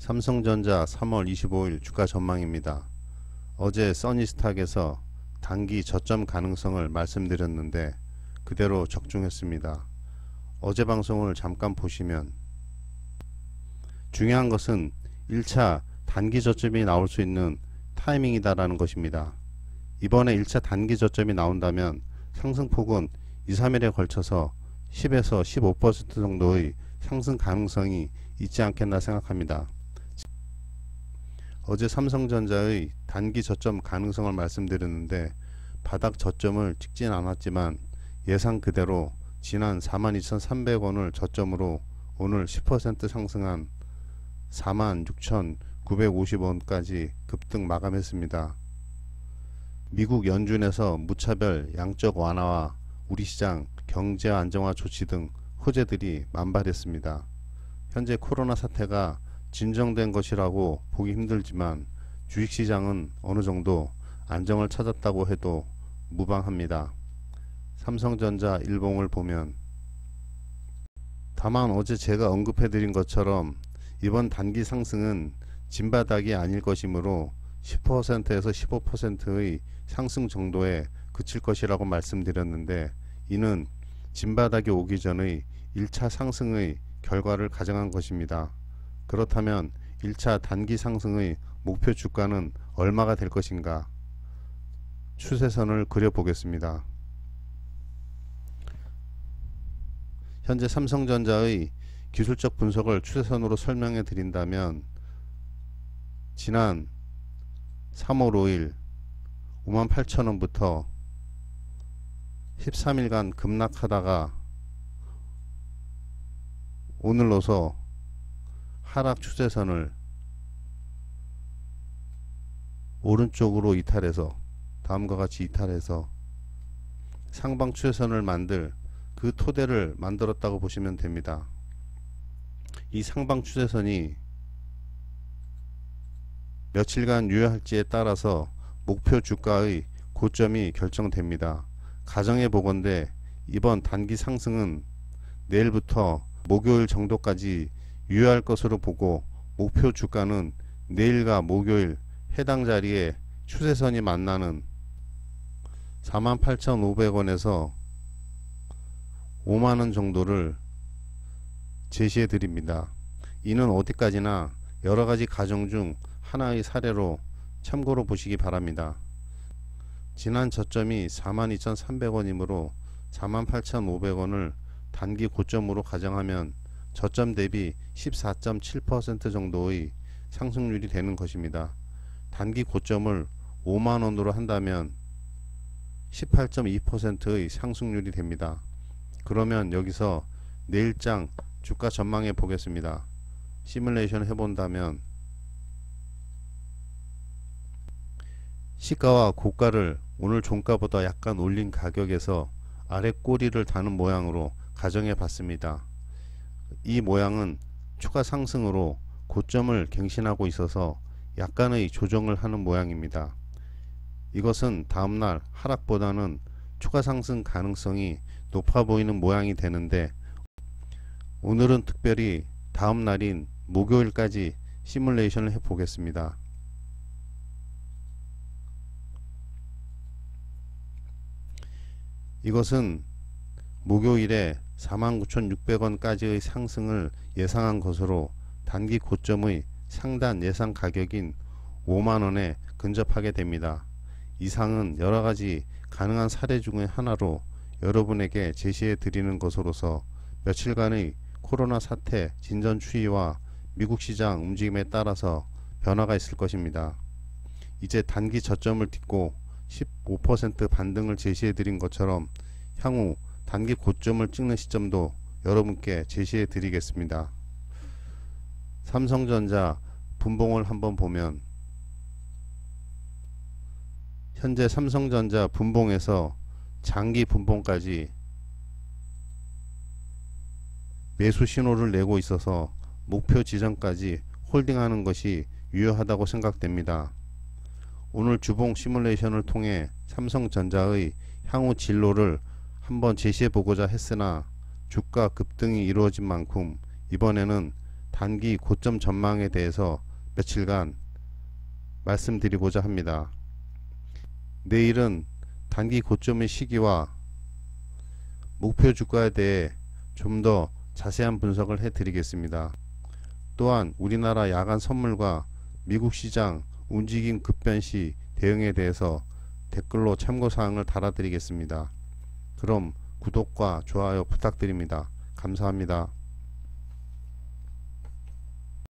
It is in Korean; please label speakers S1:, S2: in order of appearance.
S1: 삼성전자 3월 25일 주가 전망입니다. 어제 써니스탁에서 단기 저점 가능성을 말씀드렸는데 그대로 적중했습니다. 어제 방송을 잠깐 보시면 중요한 것은 1차 단기 저점이 나올 수 있는 타이밍이다라는 것입니다. 이번에 1차 단기 저점이 나온다면 상승폭은 2, 3일에 걸쳐서 10에서 15% 정도의 상승 가능성이 있지 않겠나 생각합니다. 어제 삼성전자의 단기 저점 가능성을 말씀드렸는데 바닥 저점을 찍진 않았지만 예상 그대로 지난 42,300원을 저점으로 오늘 10% 상승한 46,950원까지 급등 마감했습니다. 미국 연준에서 무차별 양적 완화와 우리 시장 경제 안정화 조치 등 호재들이 만발했습니다. 현재 코로나 사태가 진정된 것이라고 보기 힘들지만 주식시장은 어느 정도 안정을 찾았다고 해도 무방합니다. 삼성전자 일봉을 보면 다만 어제 제가 언급해드린 것처럼 이번 단기 상승은 진바닥이 아닐 것이므로 10%에서 15%의 상승 정도에 그칠 것이라고 말씀드렸는데 이는 진바닥이 오기 전의 1차 상승의 결과를 가정한 것입니다. 그렇다면 1차 단기 상승의 목표 주가는 얼마가 될 것인가? 추세선을 그려보겠습니다. 현재 삼성전자의 기술적 분석을 추세선으로 설명해 드린다면 지난 3월 5일 58,000원부터 13일간 급락하다가 오늘로서 하락 추세선을 오른쪽으로 이탈해서 다음과 같이 이탈해서 상방 추세선을 만들 그 토대를 만들었다고 보시면 됩니다. 이 상방 추세선이 며칠간 유효할지에 따라서 목표 주가의 고점이 결정됩니다. 가정해 보건대 이번 단기 상승은 내일부터 목요일 정도까지 유효할 것으로 보고 목표 주가는 내일과 목요일 해당 자리에 추세선이 만나는 48,500원에서 5만원 정도를 제시해 드립니다. 이는 어디까지나 여러가지 가정 중 하나의 사례로 참고로 보시기 바랍니다. 지난 저점이 42,300원이므로 48,500원을 단기 고점으로 가정하면 저점 대비 14.7% 정도의 상승률이 되는 것입니다. 단기 고점을 5만원으로 한다면 18.2%의 상승률이 됩니다. 그러면 여기서 내일장 주가 전망해 보겠습니다. 시뮬레이션 해본다면 시가와 고가를 오늘 종가보다 약간 올린 가격에서 아래 꼬리를 다는 모양으로 가정해 봤습니다. 이 모양은 추가 상승으로 고점을 갱신하고 있어서 약간의 조정을 하는 모양입니다. 이것은 다음날 하락보다는 추가 상승 가능성이 높아 보이는 모양이 되는데 오늘은 특별히 다음날인 목요일까지 시뮬레이션을 해 보겠습니다. 이것은 목요일에 49,600원까지의 상승을 예상한 것으로 단기 고점의 상단 예상 가격인 5만원에 근접하게 됩니다. 이상은 여러가지 가능한 사례 중의 하나로 여러분에게 제시해 드리는 것으로서 며칠간의 코로나 사태 진전 추이와 미국 시장 움직임에 따라서 변화가 있을 것입니다. 이제 단기 저점을 딛고 15% 반등을 제시해 드린 것처럼 향후 단기 고점을 찍는 시점도 여러분께 제시해 드리겠습니다. 삼성전자 분봉을 한번 보면 현재 삼성전자 분봉에서 장기 분봉까지 매수 신호를 내고 있어서 목표 지점까지 홀딩하는 것이 유효하다고 생각됩니다. 오늘 주봉 시뮬레이션을 통해 삼성전자의 향후 진로를 한번 제시해 보고자 했으나 주가 급등이 이루어진 만큼 이번에는 단기 고점 전망에 대해서 며칠간 말씀드리고자 합니다. 내일은 단기 고점의 시기와 목표 주가에 대해 좀 더 자세한 분석을 해 드리겠습니다. 또한 우리나라 야간 선물과 미국 시장 움직임 급변 시 대응에 대해서 댓글로 참고사항을 달아드리겠습니다. 그럼 구독과 좋아요 부탁드립니다. 감사합니다.